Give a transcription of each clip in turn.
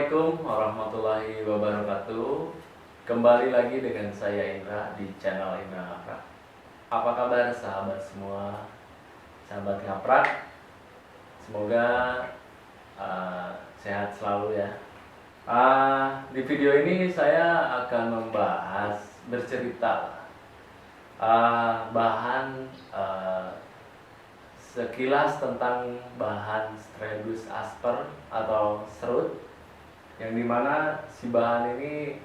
Assalamualaikum warahmatullahi wabarakatuh. Kembali lagi dengan saya Indra di channel Indra Ngaprak. Apa kabar sahabat semua, sahabat Ngaprak? Semoga sehat selalu ya. Di video ini saya akan membahas, bercerita bahan sekilas tentang bahan Strebus asper atau serut, yang dimana si bahan ini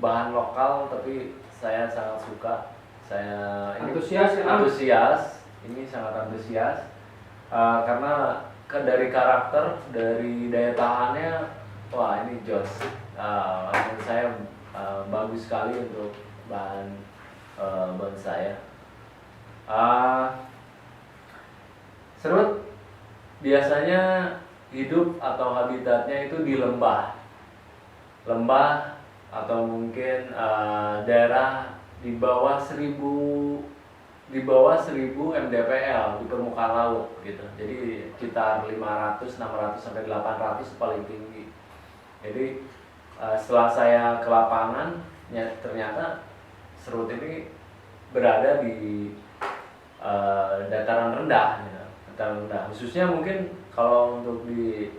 bahan lokal tapi saya sangat suka. Saya ini antusias, ini sangat antusias karena dari karakter, dari daya tahannya, wah ini jos. Menurut saya bagus sekali untuk bahan bonsai. Serut biasanya hidup atau habitatnya itu di lembah atau mungkin daerah di bawah 1000 mdpl di permukaan laut gitu. Jadi sekitar 500, 600 sampai 800 paling tinggi. Jadi setelah saya ke lapangan, ternyata serut ini berada di dataran rendah gitu. Khususnya mungkin kalau untuk di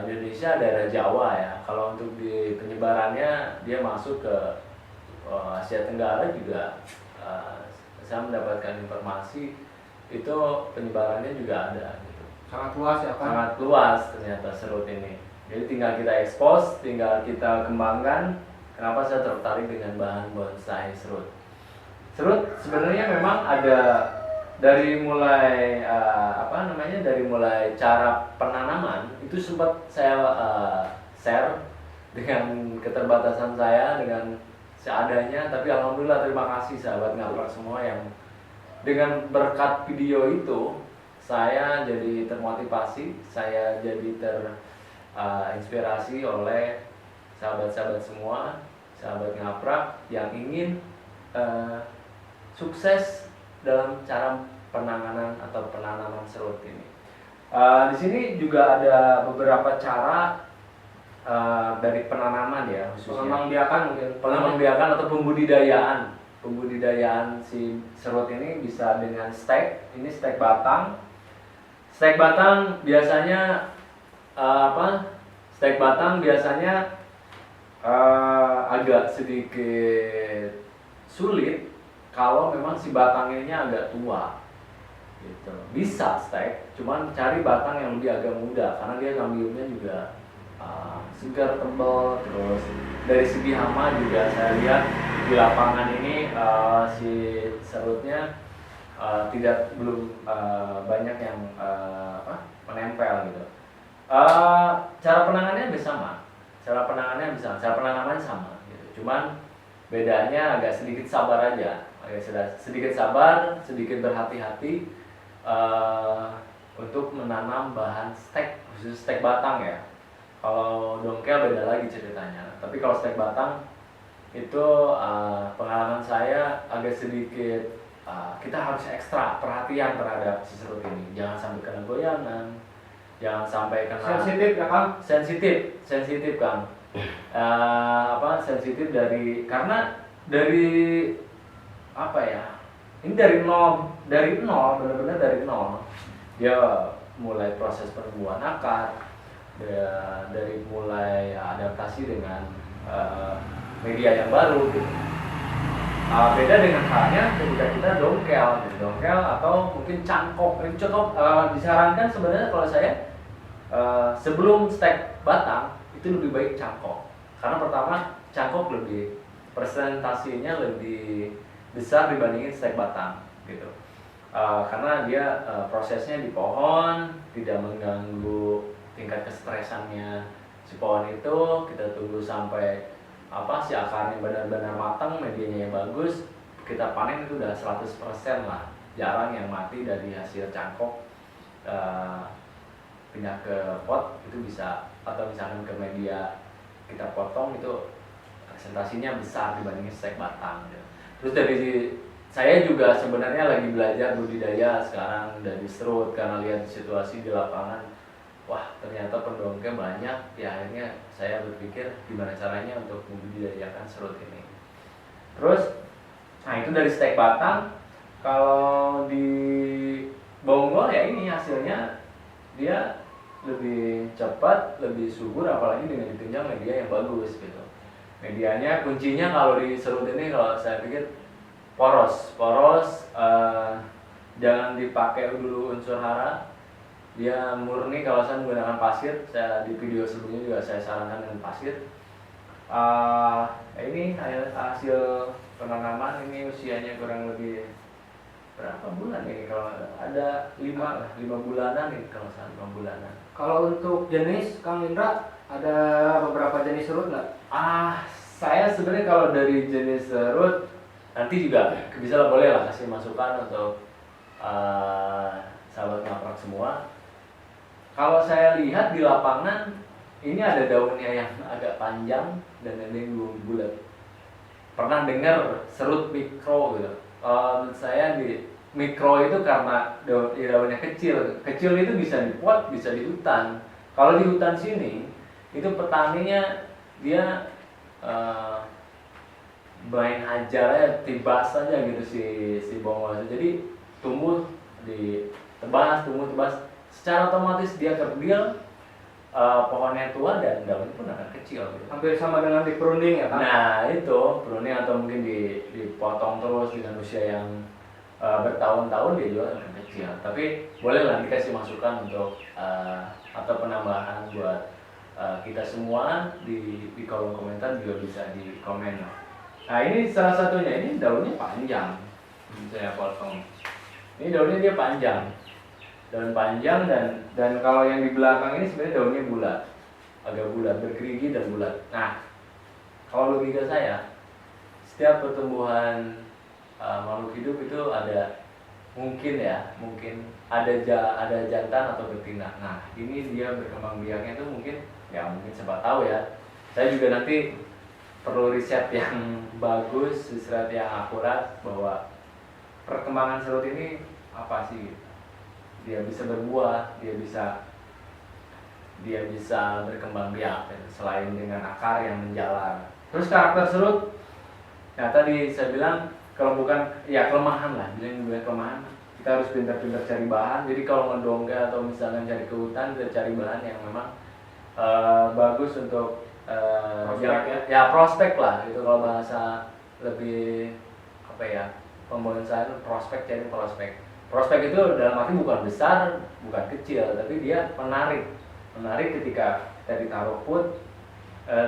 Indonesia daerah Jawa ya. Kalau untuk di penyebarannya dia masuk ke Asia Tenggara juga. Saya mendapatkan informasi itu penyebarannya juga ada gitu. Sangat luas ya Pak? Sangat luas ternyata serut ini. Jadi tinggal kita ekspos, tinggal kita kembangkan. Kenapa saya tertarik dengan bahan bonsai serut? Serut sebenarnya memang ada dari mulai dari mulai cara penanaman itu sempat saya share dengan keterbatasan saya, dengan seadanya, tapi alhamdulillah terima kasih sahabat Ngaprak semua yang dengan berkat video itu saya jadi termotivasi, saya jadi terinspirasi oleh sahabat-sahabat semua, sahabat Ngaprak yang ingin sukses dalam cara penanganan atau penanaman serut ini. Di sini juga ada beberapa cara dari penanaman ya, khususnya pengembang-biakan atau pembudidayaan si serut ini bisa dengan stek. Ini stek batang. Stek batang biasanya agak sedikit sulit kalau memang si batangnya agak tua gitu. Bisa stek, cuman cari batang yang lebih agak muda karena dia ngambilnya juga segar, tebal. Terus dari segi hama juga saya lihat di lapangan ini si serutnya belum banyak yang menempel gitu. Cara penanganannya sama gitu. Cuman bedanya agak sedikit sabar aja. Sedikit sabar, sedikit berhati-hati untuk menanam bahan stek, khusus stek batang ya. Kalau dongkel beda lagi ceritanya. Tapi kalau stek batang itu pengalaman saya agak sedikit kita harus ekstra perhatian terhadap si serut ini. Jangan sampai kena goyangan, jangan sampai kena sensitif ya Kang? Sensitif Kang. Sensitif karena dari ini dari nol, benar-benar dari nol. Dia mulai proses penumbuhan akar, dari mulai adaptasi dengan media yang baru gitu. Beda dengan halnya ketika kita dongkel atau mungkin cangkok. Ini contoh disarankan sebenarnya kalau saya sebelum stek batang itu lebih baik cangkok. Karena pertama cangkok presentasinya lebih besar dibandingin stek batang gitu. Karena dia prosesnya di pohon, tidak mengganggu tingkat kestresannya si pohon itu. Kita tunggu sampai si akarnya benar-benar matang, medianya yang bagus, kita panen itu udah 100% lah. Jarang yang mati dari hasil cangkok pindah ke pot itu bisa, atau misalkan ke media kita potong itu presentasinya besar dibandingin stek batang gitu. Terus dari saya juga sebenarnya lagi belajar budidaya sekarang dari serut karena lihat situasi di lapangan wah ternyata pendongke banyak. Ya akhirnya saya berpikir gimana caranya untuk membudidayakan serut ini. Terus, nah itu dari stek batang. Kalau di bonggol ya ini hasilnya dia lebih cepat, lebih subur, apalagi dengan ditunjang media yang bagus gitu. Medianya kuncinya kalau di serut ini kalau saya pikir poros, jangan dipakai dulu unsur hara. Dia murni kalau saya menggunakan pasir. Saya di video sebelumnya juga saya sarankan dengan pasir. Ini hasil penanaman ini usianya kurang lebih berapa bulan ini, kalau ada 5 bulanan ini, kalau salah 5 bulanan. Kalau untuk jenis Kang Indra ada beberapa jenis serut nggak? Saya sebenarnya kalau dari jenis serut nanti juga bisa boleh lah kasih masukan untuk sahabat ngaprak semua. Kalau saya lihat di lapangan ini ada daunnya yang agak panjang dan ada yang bulat. Pernah dengar serut mikro gitu? Menurut saya di mikro itu karena daunnya kecil itu bisa di pot, bisa di hutan. Kalau di hutan sini itu petaninya dia main aja, tibas saja gitu si bonggol. Jadi tumbuh ditebas, secara otomatis dia kerdil, pohonnya tua dan daunnya pun akan kecil gitu. Hampir sama dengan di pruning ya Kang? Nah itu pruning, atau mungkin dipotong terus dengan usia yang bertahun-tahun dia juga akan kecil. Tapi boleh lah dikasih masukan untuk atau penambahan buat kita semua di kolom komentar, juga bisa di komen. Nah ini salah satunya, ini daunnya panjang, saya potong. Ini daunnya dia panjang, daun panjang, dan kalau yang di belakang ini sebenarnya daunnya bulat, agak bulat, bergerigi dan bulat. Nah kalau logika saya, setiap pertumbuhan makhluk hidup itu ada mungkin ada jantan atau betina. Nah ini dia berkembang biaknya itu mungkin siapa tahu ya. Saya juga nanti perlu riset yang bagus, riset yang akurat bahwa perkembangan serut ini apa sih. Dia bisa berbuah, dia bisa berkembang biak selain dengan akar yang menjalar. Terus karakter serut, nah tadi saya bilang kalau bukan ya kelemahan lah, bilang kelemahan, kita harus pintar-pintar cari bahan. Jadi kalau ngedongke atau misalnya cari ke hutan, kita cari bahan yang memang bagus untuk prospek lah itu, kalau bahasa lebih pembonsai prospek, cari prospek itu dalam arti bukan besar, bukan kecil, tapi dia menarik ketika kita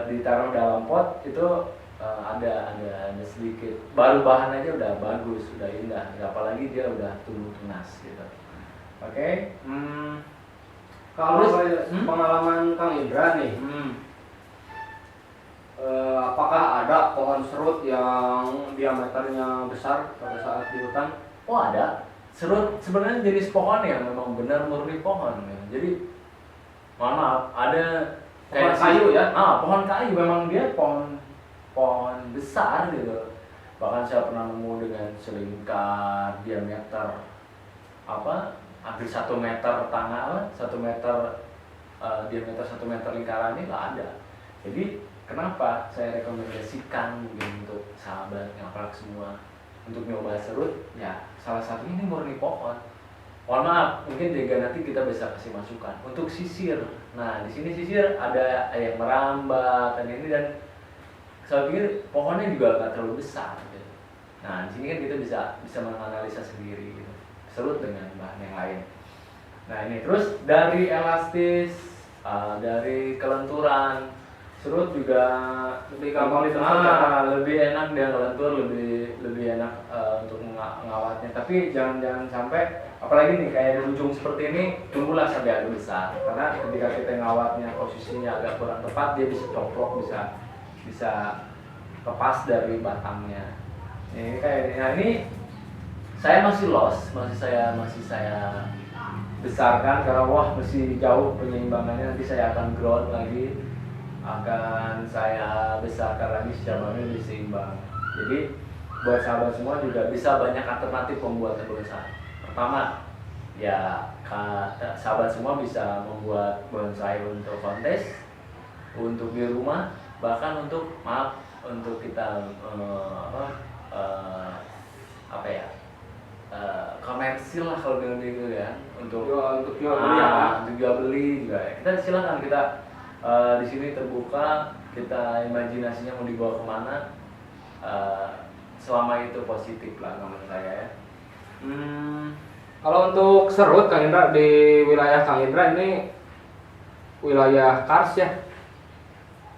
ditaruh dalam pot itu ada sedikit, baru bahan aja udah bagus, udah indah, apalagi dia udah tumbuh tunas gitu. Oke. Kalau pengalaman Kang Indra nih, apakah ada pohon serut yang diameternya besar pada saat di hutan? Oh ada. Serut sebenarnya jenis pohon yang memang benar murni pohon. Jadi mohon maaf, ada pohon kayu ya? Pohon kayu memang dia pohon besar gitu. Bahkan saya pernah nemu dengan selingkar diameter hampir 1 meter diameter 1 meter lingkarannya lah ada. Jadi kenapa saya rekomendasikan mungkin untuk sahabat ngaprak semua untuk nyoba serut, ya salah satunya ini murni pohon. Mohon maaf, mungkin nanti kita bisa kasih masukan untuk sisir. Nah di sini sisir ada yang merambat dan ini, dan saya pikir pohonnya juga nggak terlalu besar gitu. Nah di sini kan kita bisa menganalisa sendiri gitu, serut dengan bahan yang lain. Nah ini terus dari elastis, dari kelenturan, serut juga lebih gampang dibentuk, lebih enak dia ngelentur, lebih enak untuk mengawatnya. Tapi jangan sampai, apalagi nih kayak di ujung seperti ini, tunggulah sampai agak besar, karena ketika kita ngawatnya posisinya agak kurang tepat, dia bisa coplok, bisa lepas dari batangnya. Ini kayak ini. Nah ini saya masih masih saya besarkan karena masih jauh penyeimbangannya, nanti saya akan ground lagi, akan saya besarkan lagi cabangnya lebih seimbang. Jadi buat sahabat semua juga bisa banyak alternatif pembuatan bonsai. Pertama, ya sahabat semua bisa membuat bonsai untuk kontes, untuk di rumah, bahkan untuk untuk kita apa ya, komersil lah kalau bilang gitu ya, untuk jual beli ya, Pak. untuk jual beli juga ya. Kita silakan, kita di sini terbuka, kita imajinasinya mau dibawa kemana, selama itu positif lah menurut saya ya. Kalau untuk serut Kang Indra, di wilayah Kang Indra ini wilayah kars ya,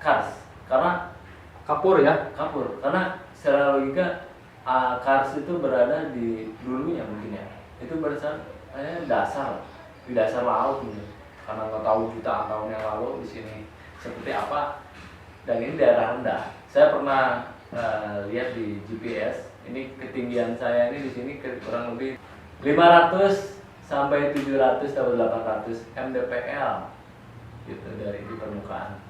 Kars, karena kapur ya. kapur, karena secara logika kars itu berada di dulunya mungkin ya, itu berdasar dasar di dasar laut mungkin, karena nggak tahu jutaan tahun yang lalu di sini seperti apa, dan ini daerah rendah. Saya pernah lihat di GPS, ini ketinggian saya ini di sini kurang lebih 500 sampai 700 atau 800 mdpl gitu dari di permukaan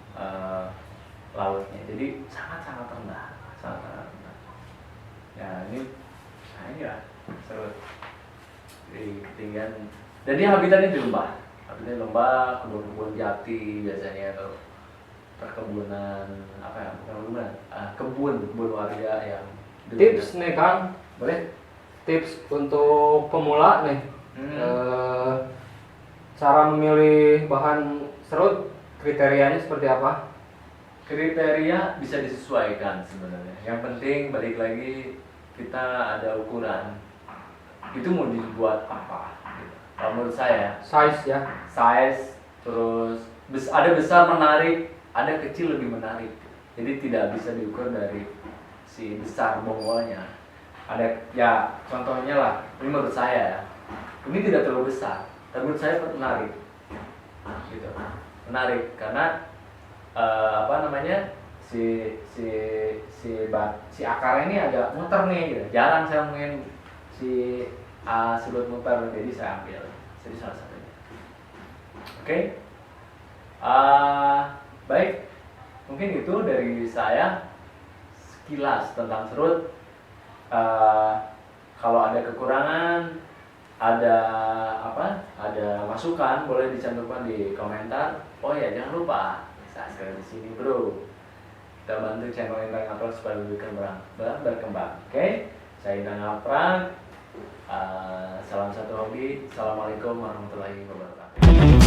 lautnya, jadi sangat rendah, sangat rendah. Ya ini ya seru di ketinggian, dan dia habitatnya di lembah, kebun-kebun jati biasanya, atau perkebunan apa ya, bukan perkebunan, kebun warga yang Tips nih Kang, boleh. tips untuk pemula nih, cara memilih bahan serut kriterianya seperti apa? Kriteria bisa disesuaikan sebenarnya. Yang penting balik lagi kita ada ukuran. Itu mau dibuat apa? Gitu. Kalau menurut saya, Size ya. size, terus ada besar menarik, ada kecil lebih menarik. Jadi tidak bisa diukur dari si besar bonggolnya. Ada ya contohnya lah, ini menurut saya ya. Ini tidak terlalu besar, tapi menurut saya menarik. Gitu. Menarik karena apa namanya, si akar ini agak muter nih gitu. Jarang saya nemuin si sudut muter, jadi saya ambil. Jadi salah satunya. Oke. Baik, mungkin itu dari saya sekilas tentang serut. Kalau ada kekurangan, ada masukan, boleh dicantumkan di komentar. Oh ya, jangan lupa subscribe di sini bro. Kita bantu channel Indra Ngaprak supaya lebih berkembang. Oke, saya Indra Ngaprak. Salam satu hobi. Assalamualaikum warahmatullahi wabarakatuh.